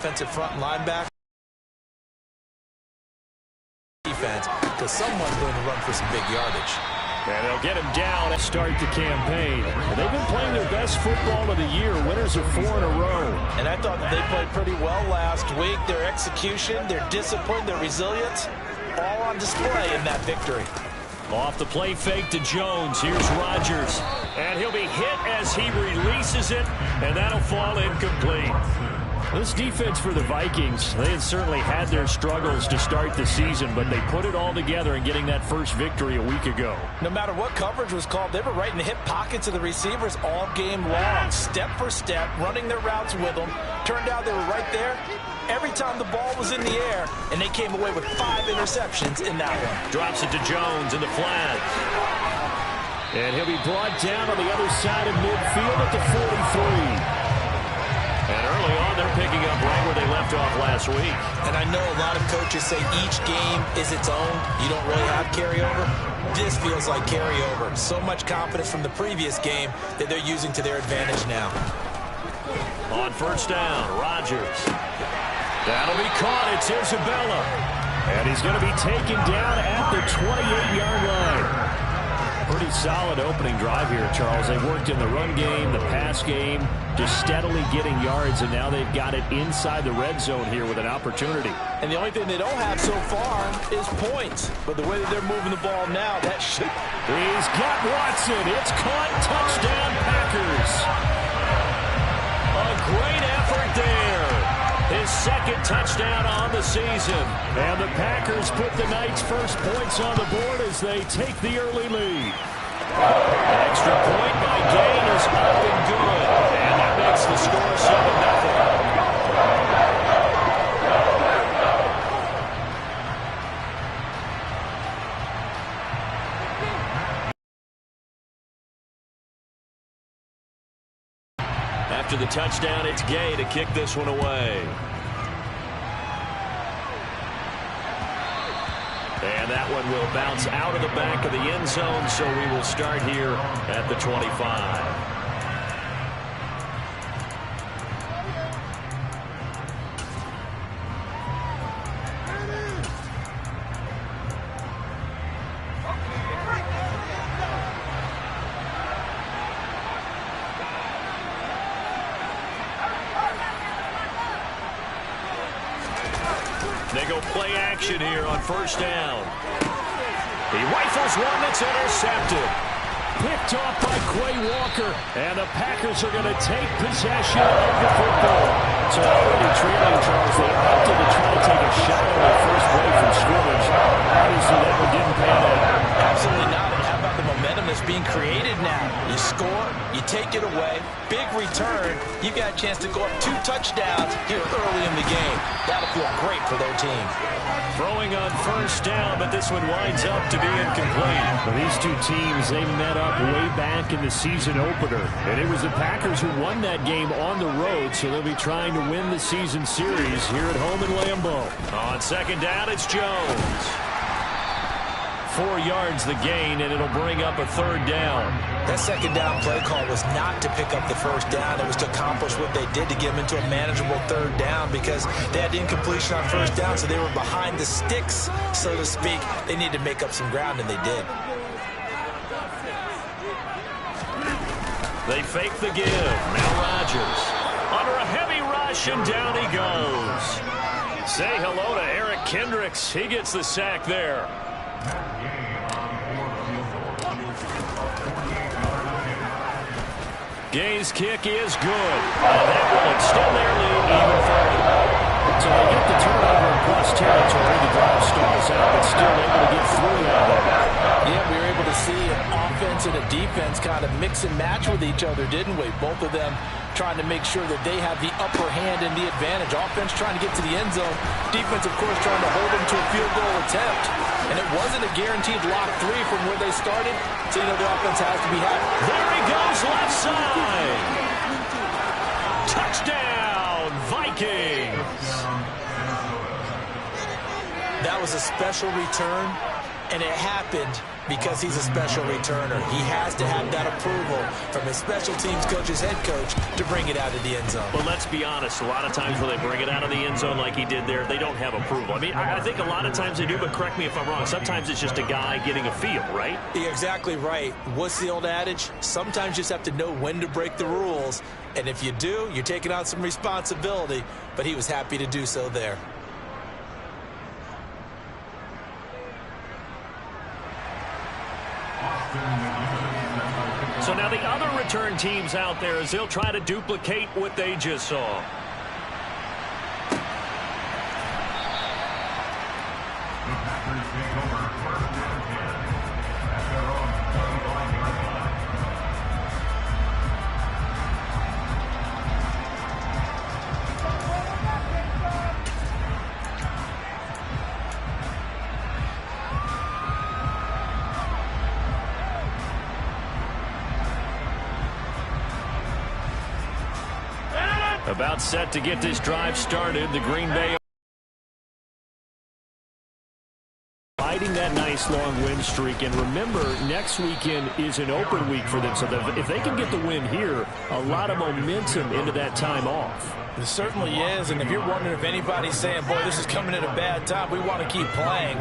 Defensive front linebacker defense, because someone's going to run for some big yardage. And they'll get him down and start the campaign. They've been playing their best football of the year, winners of 4 in a row. And I thought that they played pretty well last week. Their execution, their discipline, their resilience, all on display in that victory. Off the play fake to Jones. Here's Rodgers. And he'll be hit as he releases it, and that'll fall incomplete. This defense for the Vikings, they had certainly had their struggles to start the season, but they put it all together in getting that first victory a week ago. No matter what coverage was called, they were right in the hip pockets of the receivers all game long, step for step, running their routes with them. Turned out they were right there every time the ball was in the air, and they came away with 5 interceptions in that one. Drops it to Jones in the flat. And he'll be brought down on the other side of midfield at the 43. And early on, they're picking up right where they left off last week. And I know a lot of coaches say each game is its own. You don't really have carryover. This feels like carryover. So much confidence from the previous game that they're using to their advantage now. On first down, Rodgers. That'll be caught. It's Isabella. And he's going to be taken down at the 28-yard line. Pretty solid opening drive here, Charles. They worked in the run game, the pass game, just steadily getting yards, and now they've got it inside the red zone here with an opportunity. And the only thing they don't have so far is points. But the way that they're moving the ball now, that should... He's got Watson. It's caught. Touchdown, Packers. A great effort there. His second touchdown on the season. And the Packers put the Knights' first points on the board as they take the early lead. An extra point by Gain is up and good. And that makes the score 7-0. After the touchdown, it's Gay to kick this one away. And that one will bounce out of the back of the end zone, so we will start here at the 25. They go play action here on first down. He rifles one that's intercepted. Picked off by Quay Walker. And the Packers are going to take possession of the football. So already trailing, Charles. They opted to try to take a shot on their first break from scrimmage. Obviously, that one didn't pan out. Absolutely not. And how about the momentum that's being created now? You score, you take it away, big return. You got a chance to go up 2 touchdowns here early in the game. That'll feel great for their team. Throwing on first down, but this one winds up to be incomplete. Well, these two teams, they met up way back in the season opener. And it was the Packers who won that game on the road, so they'll be trying to win the season series here at home in Lambeau. On second down, it's Jones. 4 yards the gain, and it'll bring up a third down. That second down play call was not to pick up the first down. It was to accomplish what they did to get them into a manageable third down because they had incompletion on first down, so they were behind the sticks, so to speak. They needed to make up some ground, and they did. They fake the give. Now Rodgers under a heavy rush, and down he goes. Say hello to Eric Kendricks. He gets the sack there. Gay's kick is good. And that will extend their lead even further. So they get the turnover in plus territory. The drive stalls out, but still able to get through that one. Yeah, we were able to see an offense and a defense kind of mix and match with each other, didn't we? Both of them trying to make sure that they have the upper hand and the advantage. Offense trying to get to the end zone. Defense, of course, trying to hold them to a field goal attempt. And it wasn't a guaranteed lock 3 from where they started. So, you know, the offense has to be happy. There he goes, left side. Touchdown, Vikings. That was a special return, and it happened Because he's a special returner. He has to have that approval from his special teams coach's head coach to bring it out of the end zone. Well, let's be honest. A lot of times when they bring it out of the end zone like he did there, they don't have approval. I mean, I think a lot of times they do, but correct me if I'm wrong. Sometimes it's just a guy getting a feel, right? You're exactly right. What's the old adage? Sometimes you just have to know when to break the rules. And if you do, you're taking on some responsibility. But he was happy to do so there. So now the other return teams out there as they'll try to duplicate what they just saw. About set to get this drive started. The Green Bay fighting that nice long win streak. And remember, next weekend is an open week for them. So if they can get the win here, a lot of momentum into that time off. It certainly is. And if you're wondering if anybody's saying, boy, this is coming at a bad time, we want to keep playing,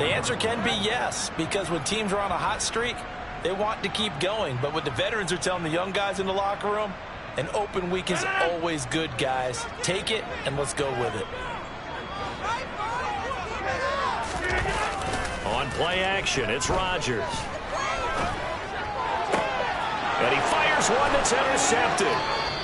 the answer can be yes. Because when teams are on a hot streak, they want to keep going. But what the veterans are telling the young guys in the locker room, an open week is always good, guys. Take it, and let's go with it. On play action, it's Rodgers. And he fires one that's intercepted.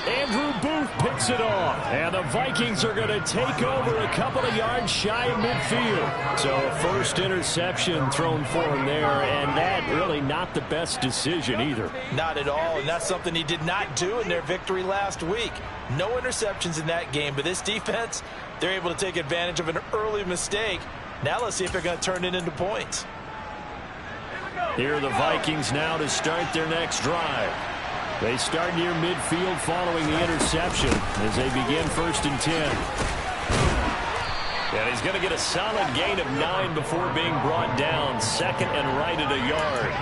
Andrew Booth picks it off. And the Vikings are going to take over a couple of yards shy of midfield. So first interception thrown for him there, and that really not the best decision either. Not at all, and that's something he did not do in their victory last week. No interceptions in that game, but this defense, they're able to take advantage of an early mistake. Now let's see if they're going to turn it into points. Here are the Vikings now to start their next drive. They start near midfield following the interception as they begin 1st and 10. And he's going to get a solid gain of 9 before being brought down. 2nd and right at a yard.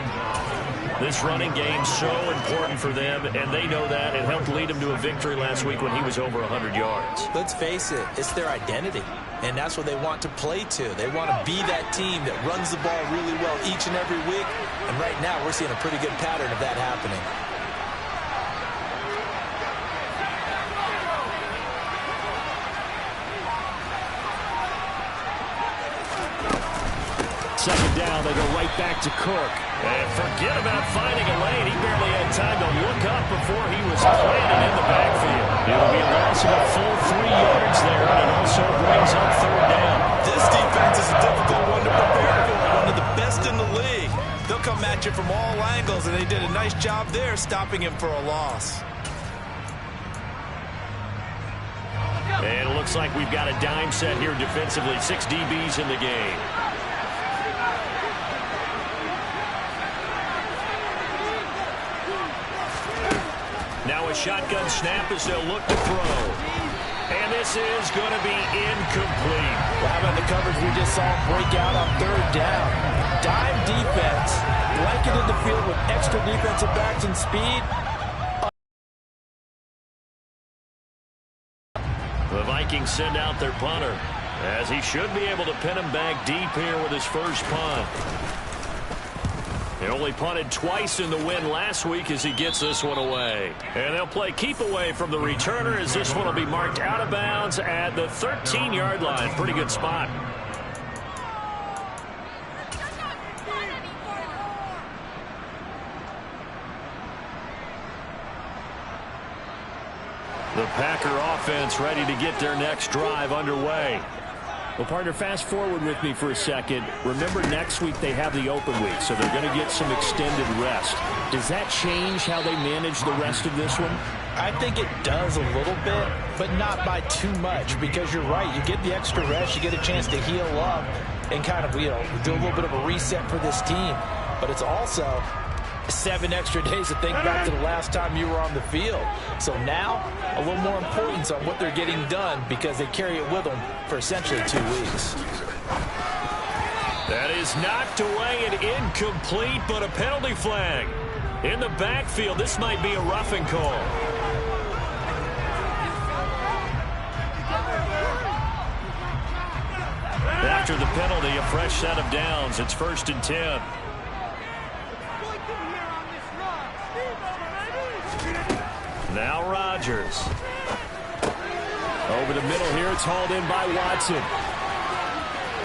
This running game so important for them, and they know that. It helped lead them to a victory last week when he was over 100 yards. Let's face it, it's their identity, and that's what they want to play to. They want to be that team that runs the ball really well each and every week, and right now we're seeing a pretty good pattern of that happening. Second down, they go right back to Cook. And forget about finding a lane. He barely had time to look up before he was planted in the backfield. It'll be a loss of a full 3 yards there, and it also brings up 3rd down. This defense is a difficult one to prepare for, one of the best in the league. They'll come at you from all angles, and they did a nice job there stopping him for a loss. And it looks like we've got a dime set here defensively. 6 DBs in the game. Now a shotgun snap as they'll look to throw. And this is going to be incomplete. Well, how about the coverage we just saw break out on 3rd down? Dime defense, blanketed the field with extra defensive backs and speed. The Vikings send out their punter, as he should be able to pin him back deep here with his first punt. He only punted twice in the win last week as he gets this one away. And they'll play keep away from the returner as this one will be marked out of bounds at the 13-yard line. Pretty good spot. The Packer offense ready to get their next drive underway. Well, partner, fast forward with me for a second. Remember, next week they have the open week, so they're going to get some extended rest. Does that change how they manage the rest of this one? I think it does a little bit, but not by too much, because you're right. You get the extra rest, you get a chance to heal up and kind of, do a little bit of a reset for this team. But it's also 7 extra days to think back to the last time you were on the field. So now, a little more importance on what they're getting done because they carry it with them for essentially 2 weeks. That is knocked away and incomplete, but a penalty flag. In the backfield, this might be a roughing call. After the penalty, a fresh set of downs. It's 1st and 10. Now Rodgers. Over the middle here, it's hauled in by Watson.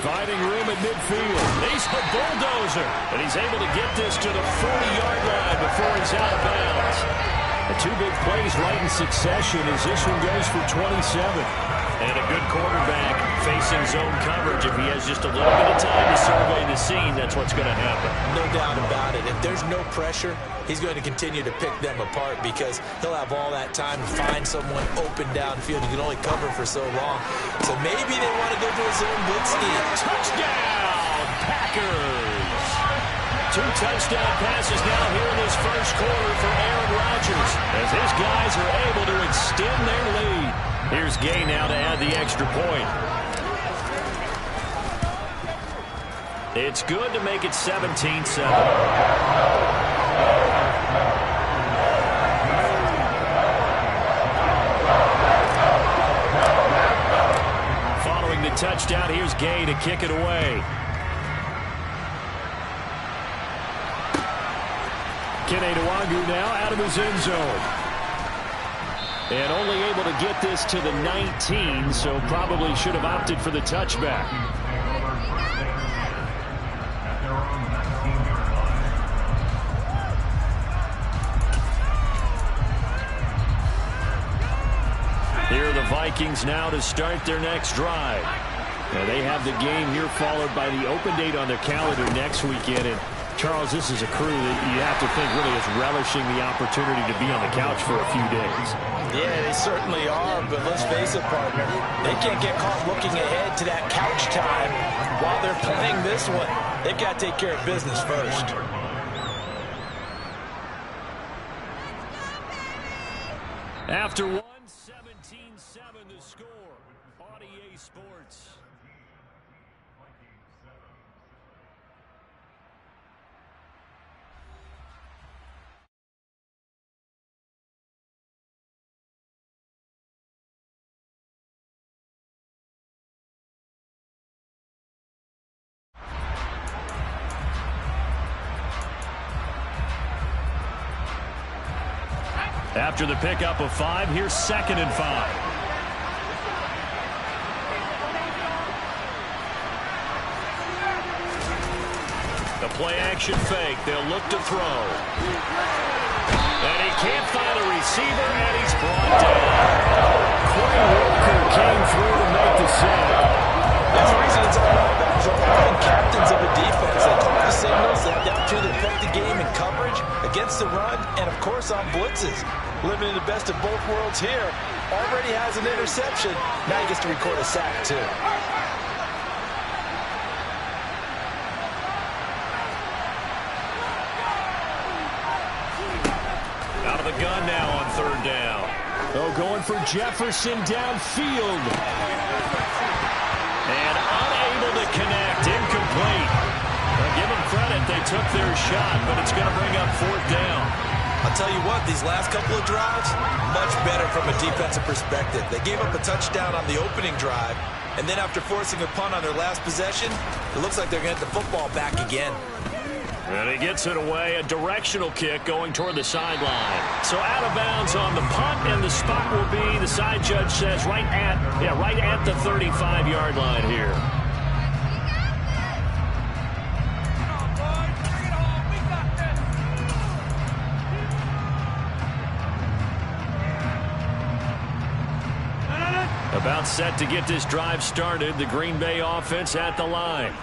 Finding room at midfield. He's a bulldozer. And he's able to get this to the 40-yard line before he's out of bounds. The two big plays right in succession as this one goes for 27. And a good quarterback facing zone coverage. If he has just a little bit of time to survey the scene, that's what's going to happen. No doubt about it. If there's no pressure, he's going to continue to pick them apart because he'll have all that time to find someone open downfield. He can only cover for so long. So maybe they want to go to a zone blitz scheme. Touchdown, Packers! 2 touchdown passes now here in this first quarter for Aaron Rodgers as his guys are able to extend their lead. Here's Gay now to add the extra point. It's good to make it 17-7. Following the touchdown, here's Gay to kick it away. Kene Nwangwu now out of his end zone. And only able to get this to the 19, so probably should have opted for the touchback. Here are the Vikings now to start their next drive. Now they have the game here followed by the open date on their calendar next weekend. And Charles, this is a crew that you have to think really is relishing the opportunity to be on the couch for a few days. Yeah, they certainly are, but let's face it, partner. They can't get caught looking ahead to that couch time while they're playing this one. They've got to take care of business first. After 1, 17-7 the score. RDA Sports. After the pickup of 5, here's 2nd and 5. The play-action fake. They'll look to throw. And he can't find a receiver, and he's brought down. Quinn Walker came through to make the save. That's the reason it's all about that. They're all captains of a defense. They call the signals. They have the opportunity to affect the game in coverage, against the run, and, of course, on blitzes. Living in the best of both worlds here. Already has an interception. Now he gets to record a sack, too. Out of the gun now on 3rd down. Oh, going for Jefferson downfield. And unable to connect. Incomplete. Well, give them credit. They took their shot, but it's going to bring up 4th down. I'll tell you what, these last couple of drives, much better from a defensive perspective. They gave up a touchdown on the opening drive, and then after forcing a punt on their last possession, it looks like they're going to get the football back again. And he gets it away, a directional kick going toward the sideline. So out of bounds on the punt, and the spot will be, the side judge says, right at the 35-yard line here. About set to get this drive started. The Green Bay offense at the line.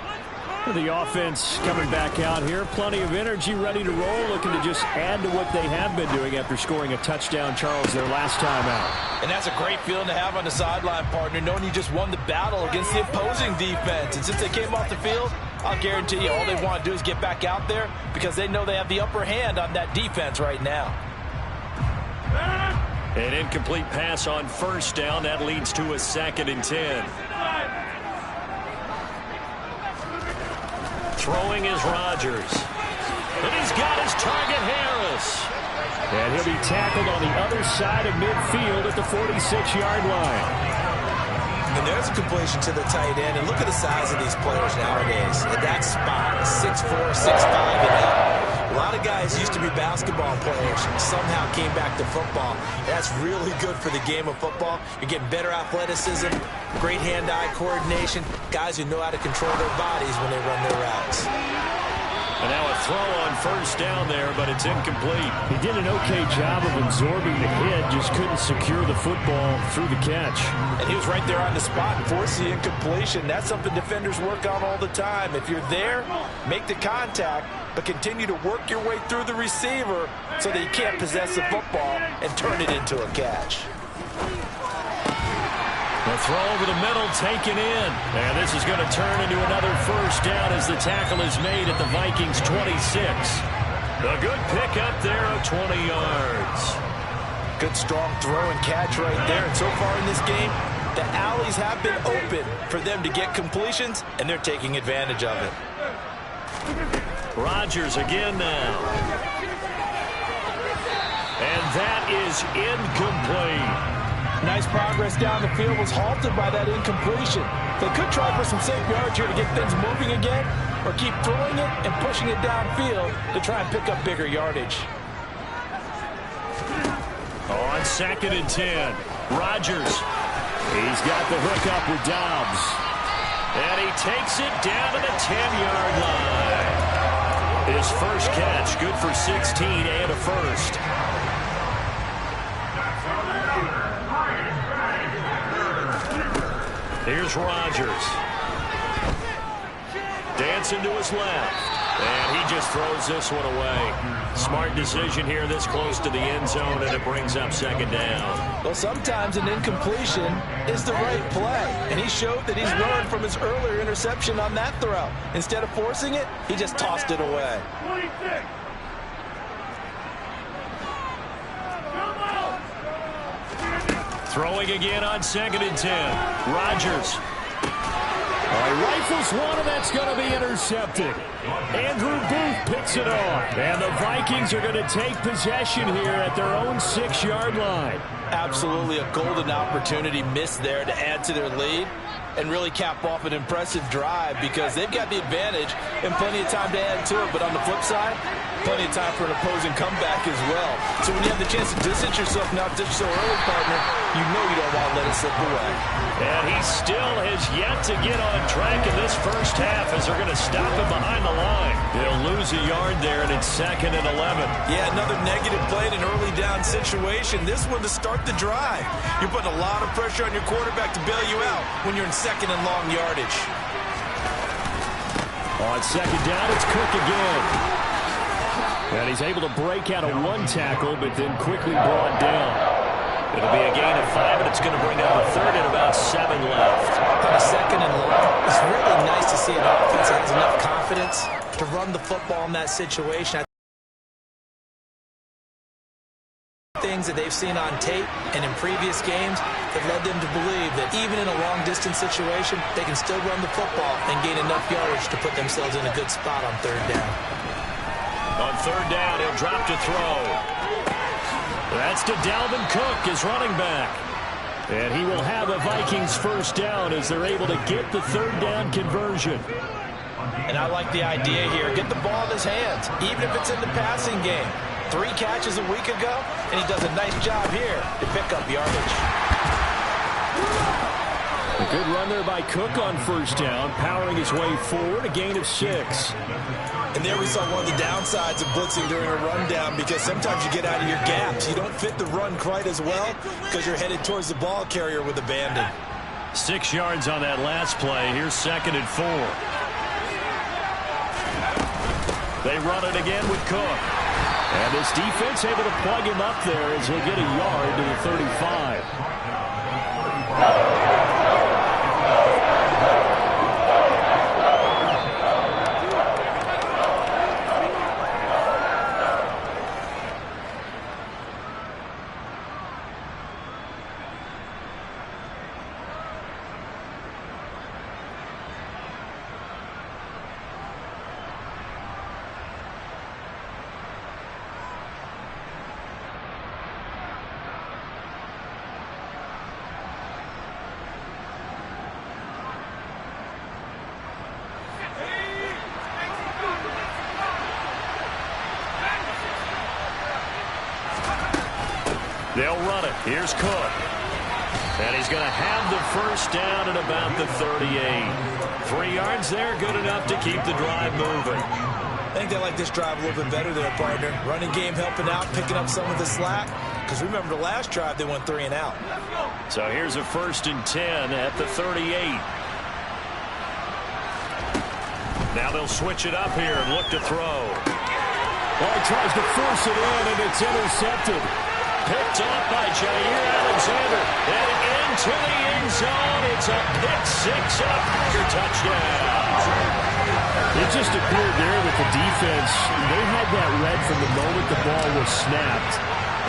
The offense coming back out here. Plenty of energy, ready to roll, looking to just add to what they have been doing after scoring a touchdown, Charles, their last time out. And that's a great feeling to have on the sideline, partner, knowing you just won the battle against the opposing defense. And since they came off the field, I'll guarantee you all they want to do is get back out there because they know they have the upper hand on that defense right now. An incomplete pass on 1st down. That leads to a 2nd and 10. Throwing is Rodgers. And he's got his target, Harris. And he'll be tackled on the other side of midfield at the 46-yard line. And there's a completion to the tight end. And look at the size of these players nowadays. At that spot, 6'4", 6'5", and up. A lot of guys used to be basketball players, somehow came back to football. That's really good for the game of football. You're getting better athleticism, great hand-eye coordination, guys who know how to control their bodies when they run their routes. And now a throw on first down there, but it's incomplete. He did an okay job of absorbing the hit, just couldn't secure the football through the catch. And he was right there on the spot and forced the incompletion. That's something defenders work on all the time. If you're there, make the contact, but continue to work your way through the receiver so that you can't possess the football and turn it into a catch. The throw over the middle taken in. And this is going to turn into another first down as the tackle is made at the Vikings 26. A good pick up there of 20 yards. Good strong throw and catch right there. And so far in this game, the alleys have been open for them to get completions, and they're taking advantage of it. Rodgers again now. And that is incomplete. Nice progress down the field, was halted by that incompletion. They could try for some safe yards here to get things moving again, or keep throwing it and pushing it downfield to try and pick up bigger yardage. On 2nd and 10, Rodgers. He's got the hook up with Dobbs. And he takes it down to the 10-yard line. His first catch, good for 16 and a first. Here's Rodgers. Dancing to his left. And he just throws this one away. Smart decision here this close to the end zone, and it brings up 2nd down. Well, sometimes an incompletion is the right play. And he showed that he's learned from his earlier interception on that throw. Instead of forcing it, he just tossed it away. Throwing again on 2nd and 10. Rodgers. Rifles one, and that's going to be intercepted. Andrew Booth picks it off. And the Vikings are going to take possession here at their own 6-yard line. Absolutely a golden opportunity missed there to add to their lead and really cap off an impressive drive, because they've got the advantage and plenty of time to add to it. But on the flip side, plenty of time for an opposing comeback as well. So when you have the chance to distance yourself now just so early, partner, you know you don't want to let it slip away. And he still has yet to get on track in this first half as they're going to stop him behind the line. They'll lose a yard there, and it's 2nd and 11. Yeah, another negative play in an early down situation. This one to start the drive. You're putting a lot of pressure on your quarterback to bail you out when you're in 2nd and long yardage. On 2nd down, it's Cook again. And he's able to break out of one tackle, but then quickly brought down. It'll be a gain of 5, and it's going to bring up a 3rd and about 7 left. On a 2nd and long, it's really nice to see an offense that has enough confidence to run the football in that situation. Things that they've seen on tape and in previous games that led them to believe that even in a long-distance situation, they can still run the football and gain enough yardage to put themselves in a good spot on 3rd down. On 3rd down, he'll drop to throw. That's to Dalvin Cook, his running back. And he will have a Vikings first down as they're able to get the 3rd down conversion. And I like the idea here. Get the ball in his hands, even if it's in the passing game. 3 catches a week ago, and he does a nice job here to pick up yardage. A good run there by Cook on first down, powering his way forward, a gain of 6. And there we saw one of the downsides of blitzing during a rundown, because sometimes you get out of your gaps. You don't fit the run quite as well because you're headed towards the ball carrier with abandon. 6 yards on that last play. Here's 2nd and 4. They run it again with Cook. And this defense able to plug him up there as he'll get a yard to the 35. They'll run it. Here's Cook. And he's going to have the first down at about the 38. 3 yards there, good enough to keep the drive moving. I think they like this drive a little bit better there, partner. Running game helping out, picking up some of the slack. Because remember the last drive, they went 3 and out. So here's a 1st and 10 at the 38. Now they'll switch it up here and look to throw. Well, he tries to force it in, and it's intercepted. Picked off by Jair Alexander. And into the end zone. It's a pick-6 and a Packer touchdown. It just appeared there that the defense, they had that read from the moment the ball was snapped.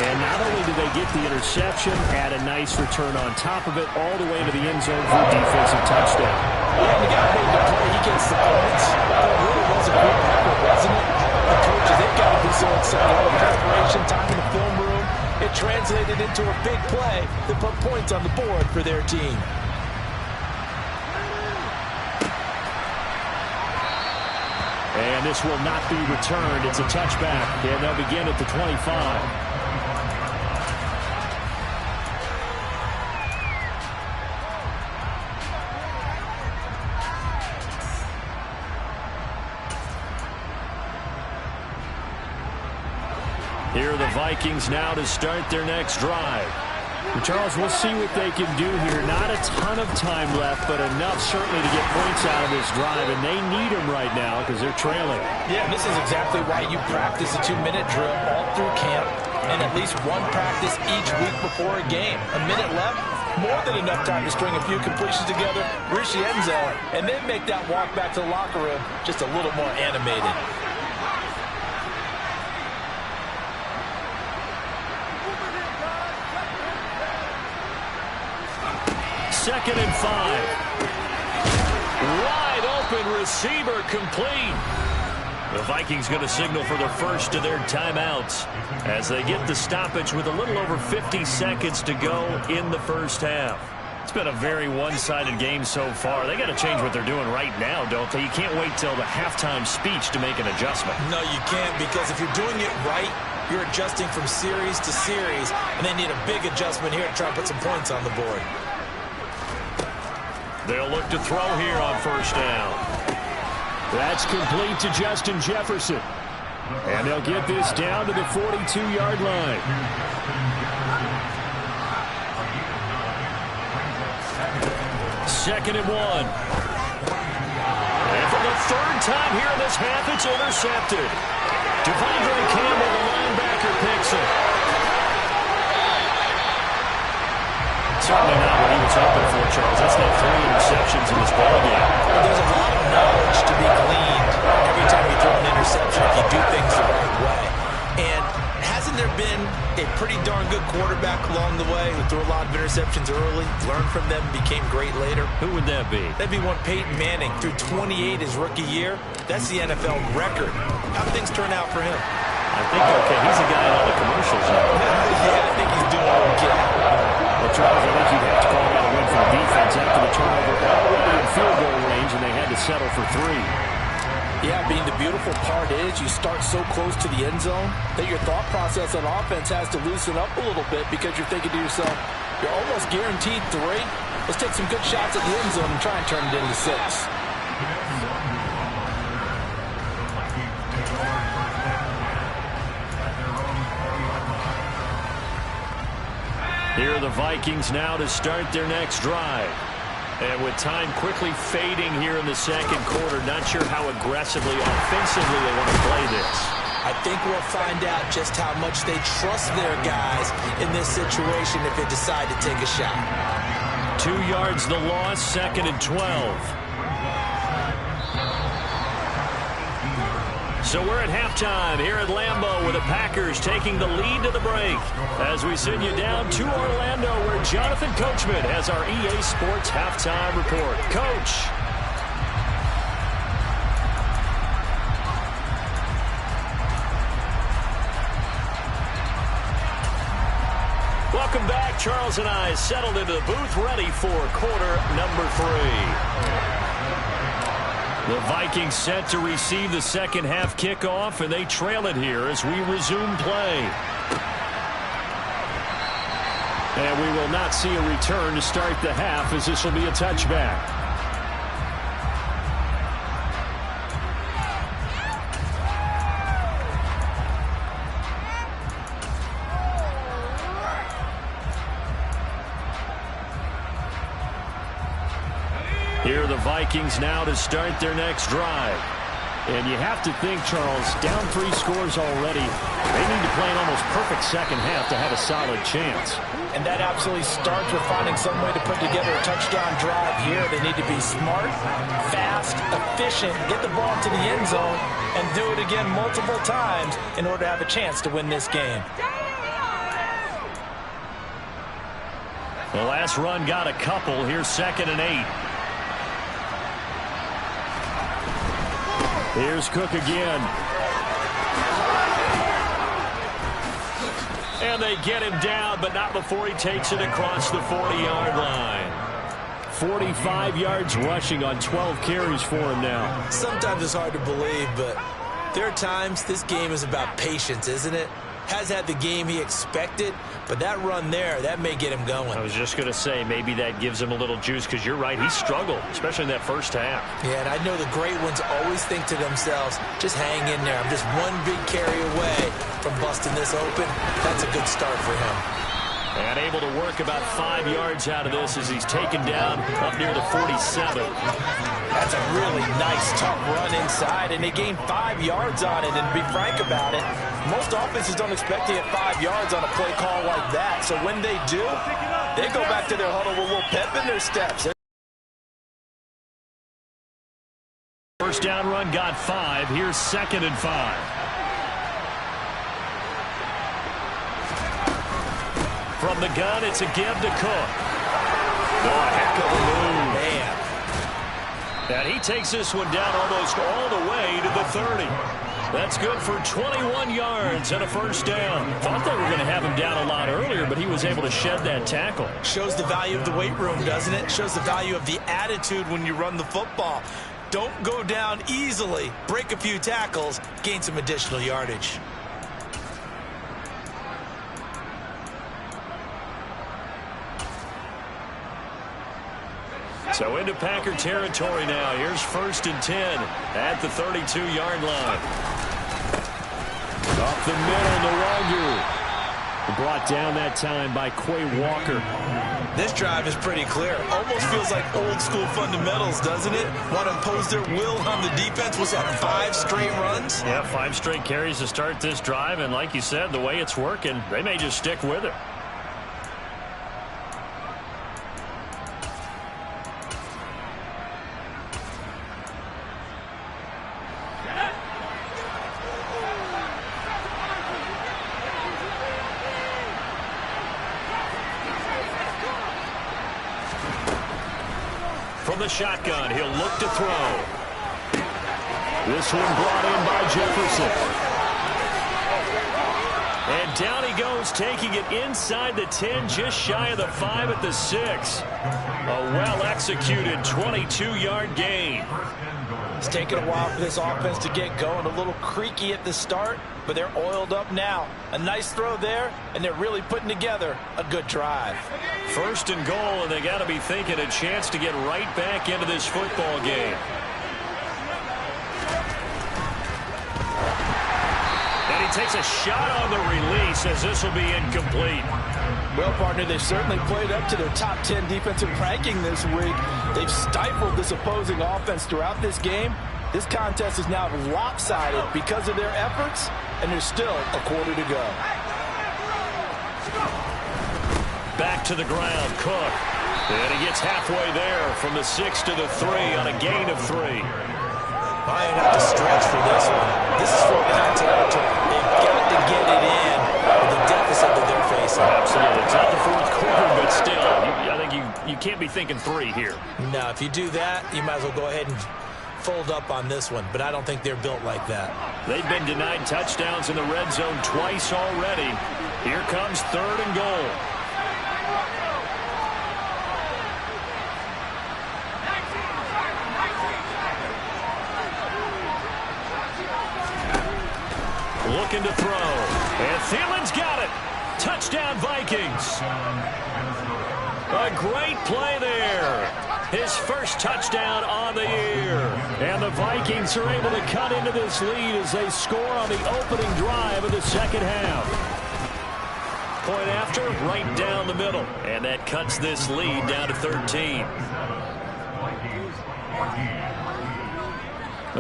And not only did they get the interception, add a nice return on top of it, all the way to the end zone for a defensive touchdown. Yeah, and the guy made the play. He gets the points. But it really was a good effort, wasn't it? The coaches, they've got to be so excited. All the preparation, time in the film room, it translated into a big play that put points on the board for their team. And this will not be returned. It's a touchback, and they'll begin at the 25. Here are the Vikings now to start their next drive. And Charles, we'll see what they can do here. Not a ton of time left, but enough certainly to get points out of this drive, and they need them right now because they're trailing. Yeah, and this is exactly why you practice a 2-minute drill all through camp and at least one practice each week before a game. A minute left, more than enough time to string a few completions together, reach the end zone, and then make that walk back to the locker room just a little more animated. 2nd and 5. Wide open receiver complete. The Vikings going to signal for the first of their timeouts as they get the stoppage with a little over 50 seconds to go in the first half. It's been a very one-sided game so far. They got to change what they're doing right now, don't they? You can't wait till the halftime speech to make an adjustment. No, you can't, because if you're doing it right, you're adjusting from series to series, and they need a big adjustment here to try and put some points on the board. They'll look to throw here on 1st down. That's complete to Justin Jefferson. And they'll get this down to the 42-yard line. 2nd and 1. And for the 3rd time here in this half, it's intercepted. Devondre Campbell, the linebacker, picks it. Certainly not what he was hoping for, Charles. That's not 3 interceptions in this ballgame. There's a lot of knowledge to be gleaned every time you throw an interception if you do things the right way. And hasn't there been a pretty darn good quarterback along the way who threw a lot of interceptions early, learned from them, became great later? Who would that be? That'd be one Peyton Manning. Threw 28 his rookie year. That's the NFL record. How do things turn out for him? I think okay. He's a guy in all the commercials now. Yeah, I think he's doing okay. Well, Charles, I think you'd have to call that a win for the defense after the turnover already in field goal range, and they had to settle for 3. Yeah, being the beautiful part is you start so close to the end zone that your thought process on offense has to loosen up a little bit because you're thinking to yourself, you're almost guaranteed 3. Let's take some good shots at the end zone and try and turn it into 6. Here are the Vikings now to start their next drive. And with time quickly fading here in the 2nd quarter, not sure how aggressively, offensively they want to play this. I think we'll find out just how much they trust their guys in this situation if they decide to take a shot. 2 yards the loss, 2nd and 12. So we're at halftime here at Lambeau with the Packers taking the lead to the break as we send you down to Orlando where Jonathan Coachman has our EA Sports halftime report. Coach. Welcome back. Charles and I settled into the booth ready for quarter number 3. The Vikings set to receive the second half kickoff, and they trail it here as we resume play. And we will not see a return to start the half, as this will be a touchback. Here are the Vikings now to start their next drive. And you have to think, Charles, down 3 scores already. They need to play an almost perfect second half to have a solid chance. And that absolutely starts with finding some way to put together a touchdown drive here. They need to be smart, fast, efficient, get the ball to the end zone, and do it again multiple times in order to have a chance to win this game. The last run got a couple. Here's 2nd and 8. Here's Cook again. And they get him down, but not before he takes it across the 40-yard line. 45 yards rushing on 12 carries for him now. Sometimes it's hard to believe, but there are times this game is about patience, isn't it? Has had the game he expected, but that run there, that may get him going. I was just going to say, maybe that gives him a little juice, because you're right, he struggled, especially in that first half. Yeah, and I know the great ones always think to themselves, just hang in there. I'm just one big carry away from busting this open. That's a good start for him. And able to work about 5 yards out of this as he's taken down up near the 47. That's a really nice, tough run inside, and they gained 5 yards on it. And to be frank about it, most offenses don't expect to get 5 yards on a play call like that. So when they do, they go back to their huddle with a little pep in their steps. First down run got 5. Here's 2nd and 5. From the gun, it's a give to Cook. Oh, heck of a move. Man. And he takes this one down almost all the way to the 30. That's good for 21 yards and a first down. Thought they were going to have him down a lot earlier, but he was able to shed that tackle. Shows the value of the weight room, doesn't it? Shows the value of the attitude when you run the football. Don't go down easily. Break a few tackles, gain some additional yardage. So into Packer territory now. Here's 1st and 10 at the 32-yard line. Up the middle, Nwogu. Brought down that time by Quay Walker. This drive is pretty clear. Almost feels like old school fundamentals, doesn't it? Want to impose their will on the defense. Was that 5 straight runs? Yeah, 5 straight carries to start this drive. And like you said, the way it's working, they may just stick with it. From the shotgun, he'll look to throw. This one brought in by Jefferson. And down he goes, taking it inside the 10, just shy of the 5 at the 6. A well-executed 22-yard gain. It's taken a while for this offense to get going. A little creaky at the start, but they're oiled up now. A nice throw there, and they're really putting together a good drive. 1st and goal, and they got to be thinking a chance to get right back into this football game. And he takes a shot on the release, as this will be incomplete. Well, partner, they've certainly played up to their top 10 defensive ranking this week. They've stifled this opposing offense throughout this game. This contest is now lopsided because of their efforts, and there's still a quarter to go. Back to the ground, Cook. And he gets halfway there from the 6 to the 3 on a gain of 3. Might have to stretch for this one. This is 4th territory. They've got to get it in with the deficit that they're facing. Absolutely. It's not the 4th quarter, but still, I think you can't be thinking 3 here. No, if you do that, you might as well go ahead and fold up on this one, but I don't think they're built like that. They've been denied touchdowns in the red zone twice already. Here comes 3rd and goal. Looking to throw. And Thielen's got it. Touchdown, Vikings. A great play there. His first touchdown on the year. And the Vikings are able to cut into this lead as they score on the opening drive of the second half. Point after, right down the middle. And that cuts this lead down to 13.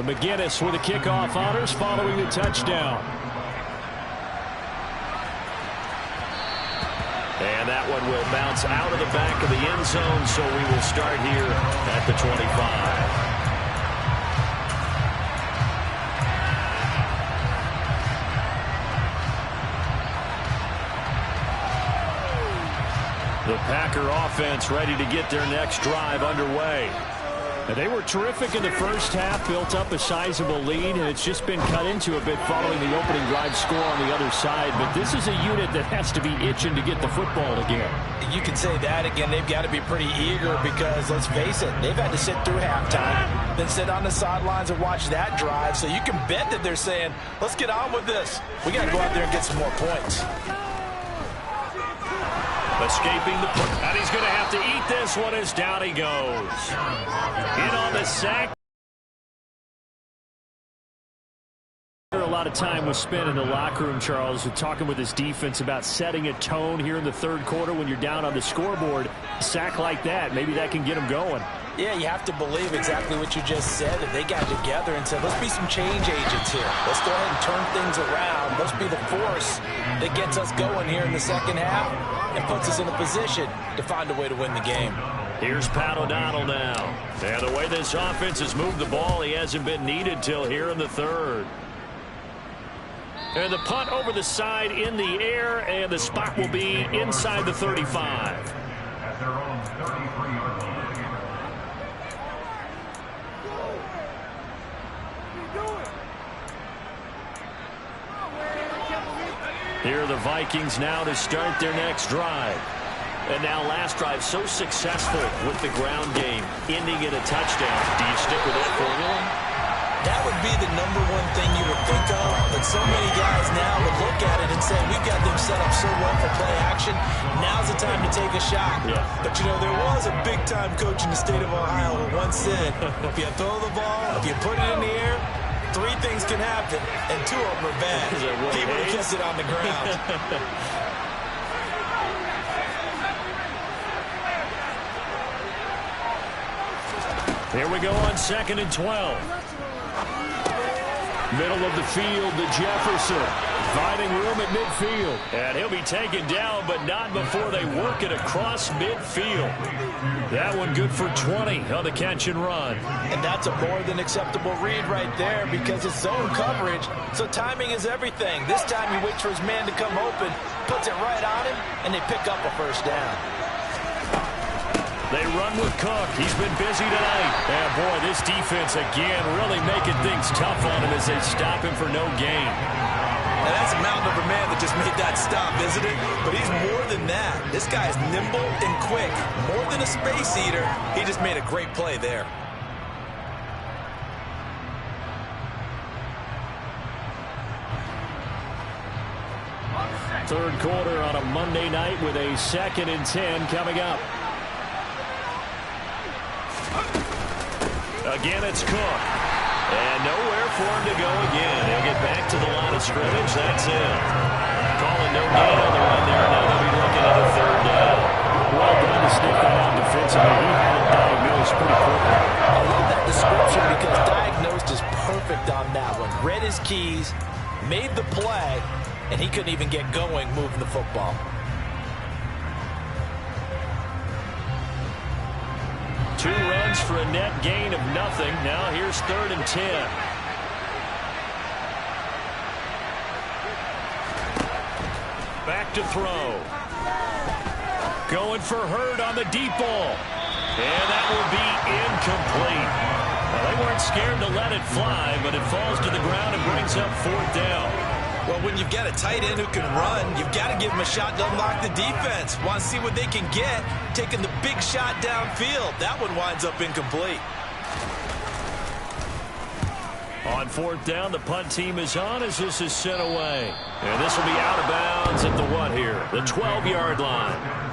McGinnis with the kickoff honors following the touchdown. And that one will bounce out of the back of the end zone, so we will start here at the 25. The Packer offense ready to get their next drive underway. And they were terrific in the first half, built up a sizable lead, and it's just been cut into a bit following the opening drive score on the other side. But this is a unit that has to be itching to get the football again. You can say that again. They've got to be pretty eager because, let's face it, they've had to sit through halftime, then sit on the sidelines and watch that drive. So you can bet that they're saying, let's get on with this. We got to go out there and get some more points. Escaping the punt, and he's going to have to eat this one as down he goes. In on the sack. A lot of time was spent in the locker room, Charles, with talking with his defense about setting a tone here in the third quarter when you're down on the scoreboard. A sack like that, maybe that can get them going. Yeah, you have to believe exactly what you just said, that they got together and said, let's be some change agents here. Let's go ahead and turn things around. Let's be the force that gets us going here in the second half and puts us in a position to find a way to win the game. Here's Pat O'Donnell now. And the way this offense has moved the ball, he hasn't been needed till here in the third. And the punt over the side in the air, and the spot will be inside the 35. Here are the Vikings now to start their next drive. And now last drive so successful with the ground game, ending in a touchdown. Do you stick with that formula? That would be the number one thing you would think of, but so many guys now would look at it and say, we've got them set up so well for play action. Now's the time to take a shot. Yeah. But, you know, there was a big-time coach in the state of Ohio who once said, if you throw the ball, if you put it in the air, 3 things can happen, and 2 of them are bad. He would have kept it on the ground. Here we go on 2nd and 12. Middle of the field to Jefferson. Finding room at midfield. And he'll be taken down, but not before they work it across midfield. That one good for 20 on the catch and run. And that's a more than acceptable read right there because it's zone coverage, so timing is everything. This time he waits for his man to come open, puts it right on him, and they pick up a first down. They run with Cook. He's been busy tonight. And, boy, this defense, again, really making things tough on him as they stop him for no gain. And that's a mountain of a man that just made that stop, isn't it? But he's more than that. This guy is nimble and quick. More than a space eater, he just made a great play there. Third quarter on a Monday night with a 2nd and 10 coming up. Again, it's Cook. And nowhere for him to go again. He'll get back to the line of scrimmage. That's it. Calling no gain on the run there. Now they'll be looking at a 3rd down. Well done to stick that out defensively. He had it diagnosed pretty quickly. I love that description because diagnosed is perfect on that one. Read his keys, made the play, and he couldn't even get going moving the football. Two runs for a net gain of nothing. Now here's 3rd and 10. Back to throw. Going for Hurd on the deep ball. And that will be incomplete. Well, they weren't scared to let it fly, but it falls to the ground and brings up 4th down. Well, when you've got a tight end who can run, you've got to give him a shot to unlock the defense. Want to see what they can get, taking the big shot downfield. That one winds up incomplete. On fourth down, the punt team is on as this is sent away. And this will be out of bounds at the what here? The 12-yard line.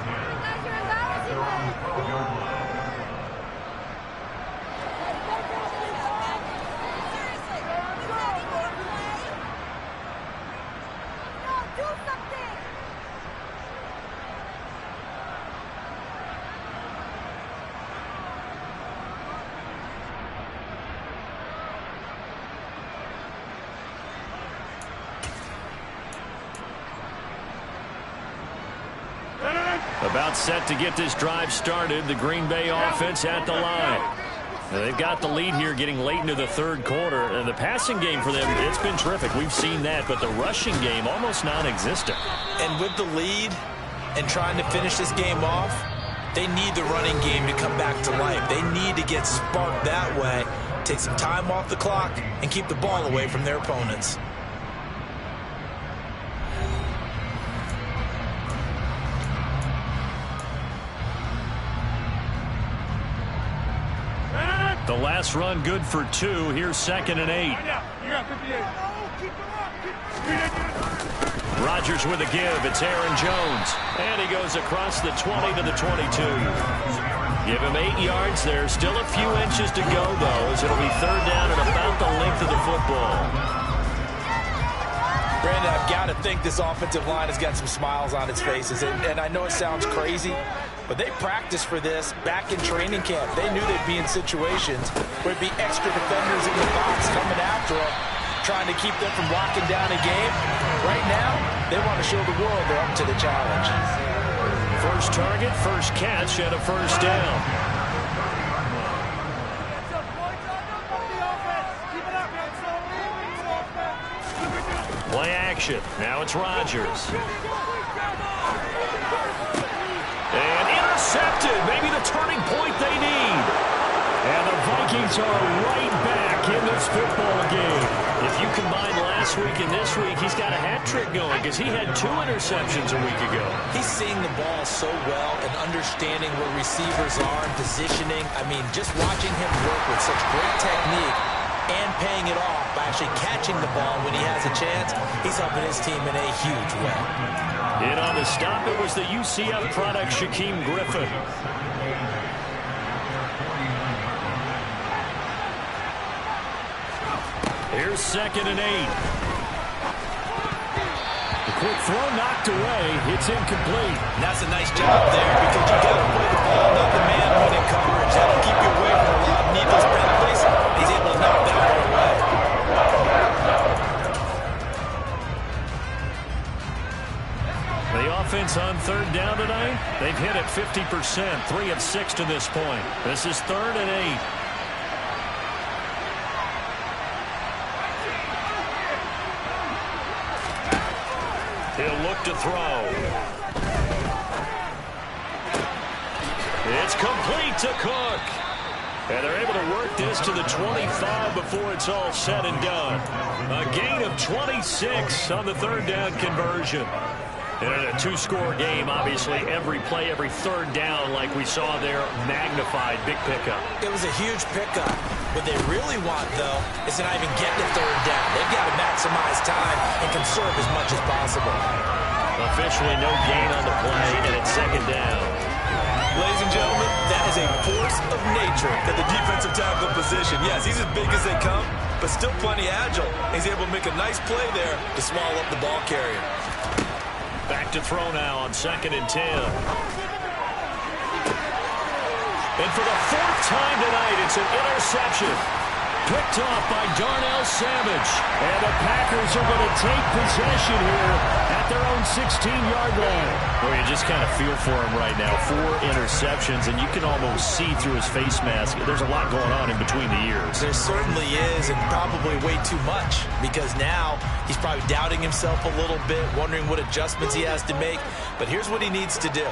About set to get this drive started. The Green Bay offense at the line. Now they've got the lead here getting late into the third quarter. And the passing game for them, it's been terrific. We've seen that. But the rushing game, almost non-existent. And with the lead and trying to finish this game off, they need the running game to come back to life. They need to get sparked that way, take some time off the clock, and keep the ball away from their opponents. The last run good for 2. Here's 2nd and 8. Rodgers with a give. It's Aaron Jones. And he goes across the 20 to the 22. Give him 8 yards there. Still a few inches to go, though, as it'll be third down at about the length of the football. Brandon, I've got to think this offensive line has got some smiles on its faces. And I know it sounds crazy, but they practiced for this back in training camp. They knew they'd be in situations where it'd be extra defenders in the box coming after them, trying to keep them from locking down a game. Right now, they want to show the world they're up to the challenge. First target, first catch, and a first down. Play action. Now it's Rodgers. And intercepted. Maybe the turning point they need. And the Vikings are right back in this football game. If you combine last week and this week, he's got a hat trick going because he had 2 interceptions a week ago. He's seeing the ball so well and understanding where receivers are and positioning. I mean, just watching him work with such great technique and paying it off by actually catching the ball when he has a chance, he's helping his team in a huge way. In on the stop, it was the UCF product, Shaquem Griffin. Here's 2nd and 8. The quick throw knocked away. It's incomplete. And that's a nice job there because you got to play the ball, not the man when in coverage. That'll keep you away from a lot of needless penalties. He's able to knock that one away. The offense on third down tonight, they've hit it 50%, 3 of 6 to this point. This is 3rd and 8. He'll look to throw. It's complete to Cook. And they're able to work this to the 25 before it's all said and done. A gain of 26 on the third down conversion. And in a 2-score game, obviously, every play, every third down, like we saw there, magnified, big pickup. It was a huge pickup. What they really want, though, is to not even get to third down. They've got to maximize time and conserve as much as possible. Officially no gain on the play, and it's 2nd down. Ladies and gentlemen, that is a force of nature at the defensive tackle position. Yes, he's as big as they come, but still plenty agile. He's able to make a nice play there to swallow up the ball carrier. Back to throw now on 2nd and 10. And for the 4th time tonight, it's an interception. Picked off by Darnell Savage. And the Packers are going to take possession here at their own 16-yard line. Well, you just kind of feel for him right now. 4 interceptions, and you can almost see through his face mask. There's a lot going on in between the ears. There certainly is, and probably way too much, because now he's probably doubting himself a little bit, wondering what adjustments he has to make. But here's what he needs to do.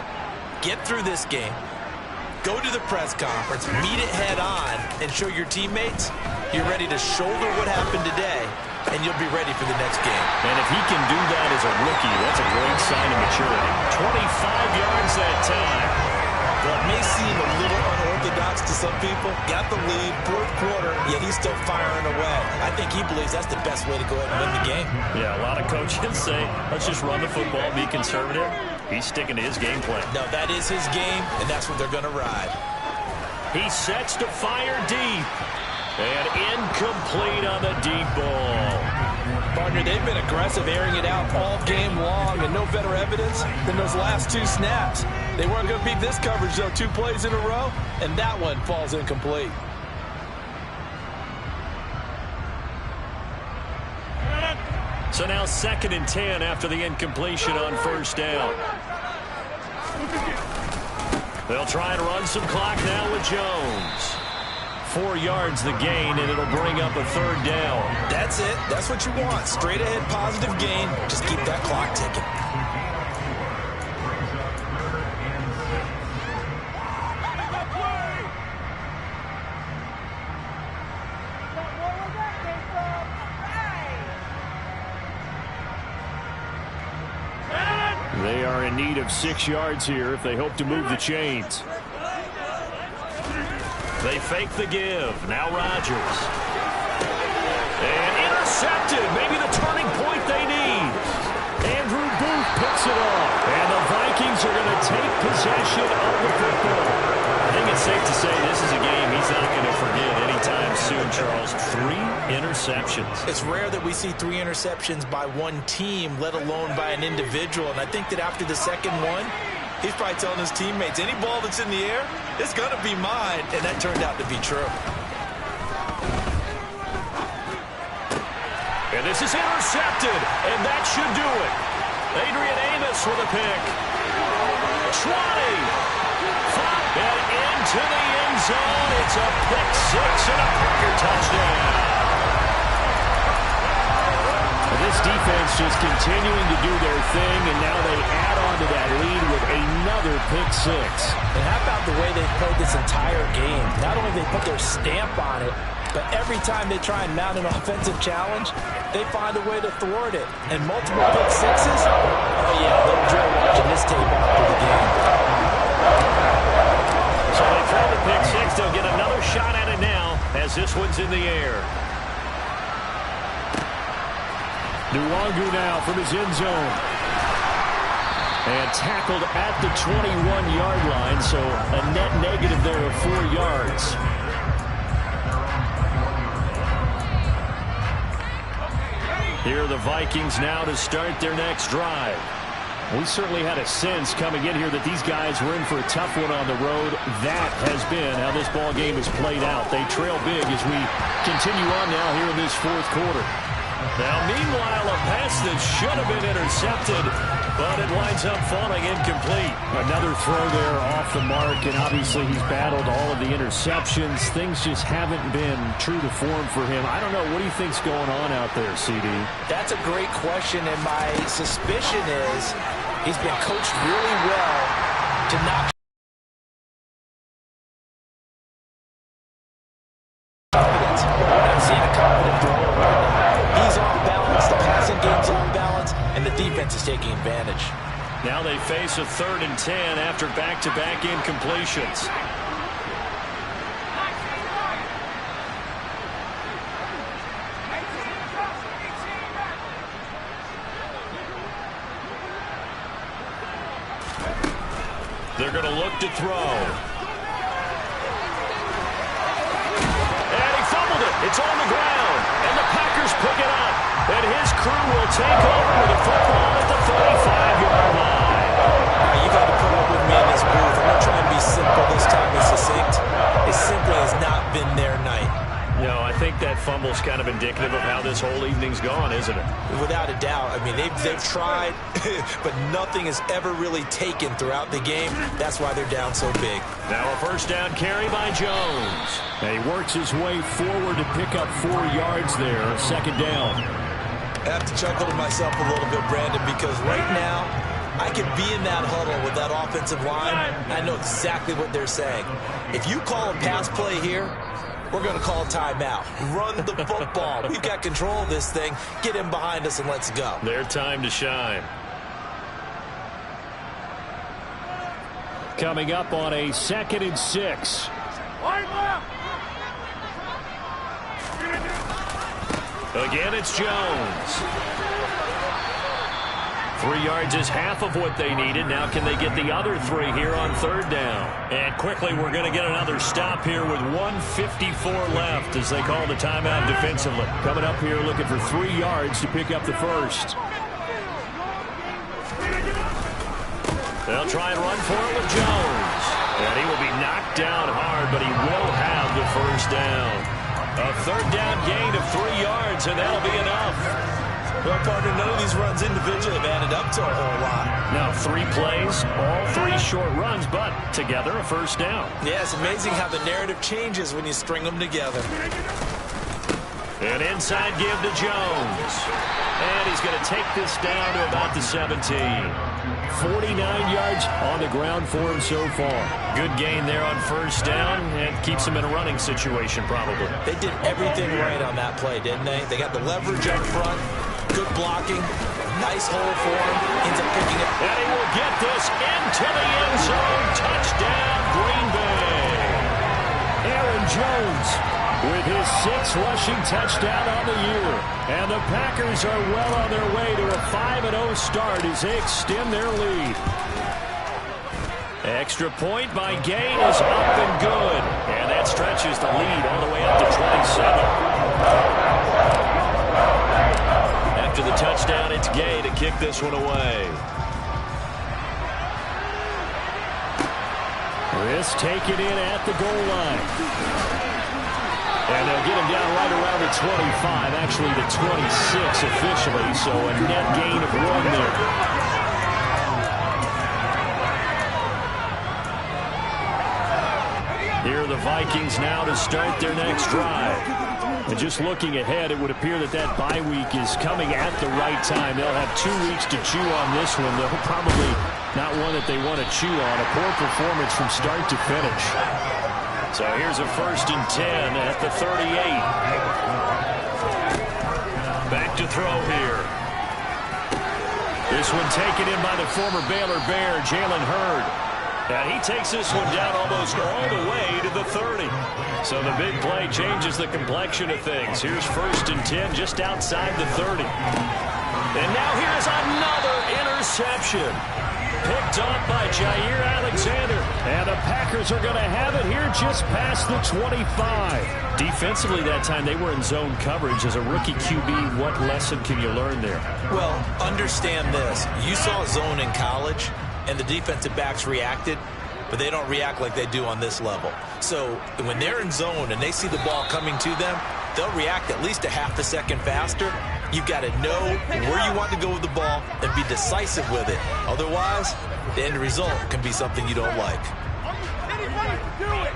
Get through this game. Go to the press conference, meet it head on, and show your teammates you're ready to shoulder what happened today, and you'll be ready for the next game. And if he can do that as a rookie, that's a great sign of maturity. 25 yards that time. Well, it may seem a little unorthodox to some people. Got the lead, fourth quarter, yet he's still firing away. I think he believes that's the best way to go ahead and win the game. Yeah, a lot of coaches say, let's just run the football, be conservative. He's sticking to his game plan. No, that is his game, and that's what they're going to ride. He sets to fire deep. And incomplete on the deep ball. Partner, they've been aggressive, airing it out all game long, and no better evidence than those last two snaps. They weren't going to beat this coverage, though, 2 plays in a row, and that one falls incomplete. So now 2nd and 10 after the incompletion on first down. They'll try and run some clock now with Jones. 4 yards the gain, and it'll bring up a 3rd down. That's it. That's what you want. Straight ahead, positive gain. Just keep that clock ticking. They are in need of 6 yards here if they hope to move the chains. They fake the give. Now Rodgers. And intercepted. Maybe the turning point they need. Andrew Booth picks it off. And the Vikings are going to take possession of the football. I think it's safe to say this is a game he's not going to forget anytime soon, Charles. 3 interceptions. It's rare that we see 3 interceptions by one team, let alone by an individual. And I think that after the second one, he's probably telling his teammates, any ball that's in the air, it's going to be mine. And that turned out to be true. And this is intercepted, and that should do it. Adrian Amos with a pick. 20. 5. And into the end zone. It's a pick 6 and a Packer touchdown. This defense just continuing to do their thing, and now they add on to that lead with another pick 6. And how about the way they played this entire game? Not only they put their stamp on it, but every time they try and mount an offensive challenge, they find a way to thwart it. And multiple pick 6s, oh yeah, they'll enjoy watching this tape after the game. So they throw the pick 6. They'll get another shot at it now as this one's in the air. Nwangu now from his end zone. And tackled at the 21-yard line, so a net negative there of 4 yards. Here are the Vikings now to start their next drive. We certainly had a sense coming in here that these guys were in for a tough one on the road. That has been how this ball game has played out. They trail big as we continue on now here in this 4th quarter. Now, meanwhile, a pass that should have been intercepted, but it winds up falling incomplete. Another throw there off the mark, and obviously he's battled all of the interceptions. Things just haven't been true to form for him. I don't know. What do you think's going on out there, CD? That's a great question, and my suspicion is he's been coached really well to not confidence. I'm seeing a confident thrower right now. He's off balance, the passing game's off balance, and the defense is taking advantage. Now they face a 3rd and 10 after back-to-back incompletions. They're going to look to throw. And he fumbled it. It's on the ground. And the Packers pick it up. And his crew will take over with the football at the 35-yard line. You got to put up with me in this booth. I'm not trying to be simple this time and succinct. It simply has not been their night. No, I think that fumble's kind of indicative of how this whole evening's gone, isn't it? Without a doubt. I mean, they've tried, but nothing has ever really taken throughout the game. That's why they're down so big. Now a 1st down carry by Jones. And he works his way forward to pick up 4 yards there. 2nd down. I have to chuckle to myself a little bit, Brandon, because right now, I could be in that huddle with that offensive line. I know exactly what they're saying. If you call a pass play here, we're going to call a timeout. Run the football. We've got control of this thing. Get him behind us and let's go. Their time to shine. Coming up on a 2nd and 6. Again, it's Jones. 3 yards is half of what they needed. Now can they get the other 3 here on 3rd down? And quickly, we're going to get another stop here with 1:54 left as they call the timeout defensively. Coming up here looking for 3 yards to pick up the first. They'll try and run for it with Jones. And he will be knocked down hard, but he will have the first down. A 3rd down gain of 3 yards, and that'll be enough. Well, partner, none of these runs individually have added up to a whole lot. Now 3 plays, all 3 short runs, but together a first down. Yeah, it's amazing how the narrative changes when you string them together. An inside give to Jones. And he's going to take this down to about the 17. 49 yards on the ground for him so far. Good gain there on first down and keeps him in a running situation probably. They did everything right on that play, didn't they? They got the leverage up front, good blocking, nice hole for him, ends up picking it. And he will get this into the end zone. Touchdown, Green Bay. Aaron Jones with his 6th rushing touchdown on the year. And the Packers are well on their way to a 5-0 start as they extend their lead. Extra point by Gain is up and good. And that stretches the lead all the way up to 27. After the touchdown, it's Gay to kick this one away. This taken in at the goal line. And they'll get him down right around the 25, actually the 26 officially, so a net gain of 1 there. Here are the Vikings now to start their next drive. And just looking ahead, it would appear that that bye week is coming at the right time. They'll have 2 weeks to chew on this one, though probably not one that they want to chew on. A poor performance from start to finish. So here's a 1st and 10 at the 38. Back to throw here. This one taken in by the former Baylor Bear, Jalen Hurd. And he takes this one down almost all the way to the 30. So the big play changes the complexion of things. Here's 1st and 10 just outside the 30. And now here's another interception. Picked off by Jair Alexander. And the Packers are going to have it here just past the 25. Defensively that time, they were in zone coverage. As a rookie QB, what lesson can you learn there? Well, understand this. You saw zone in college, and the defensive backs reacted, but they don't react like they do on this level. So when they're in zone and they see the ball coming to them, they'll react at least a half a second faster. You've got to know where you want to go with the ball and be decisive with it. Otherwise, the end result can be something you don't like. Anybody do it!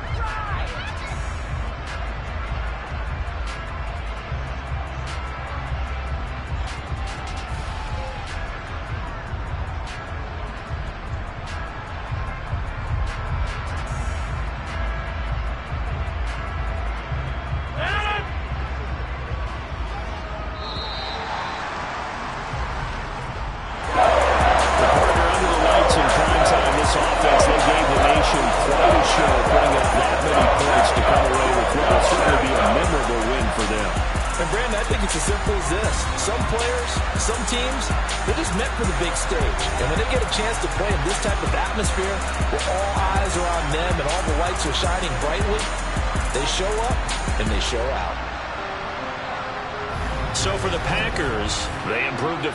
Are shining brightly, they show up and they show out. So for the Packers, they improved to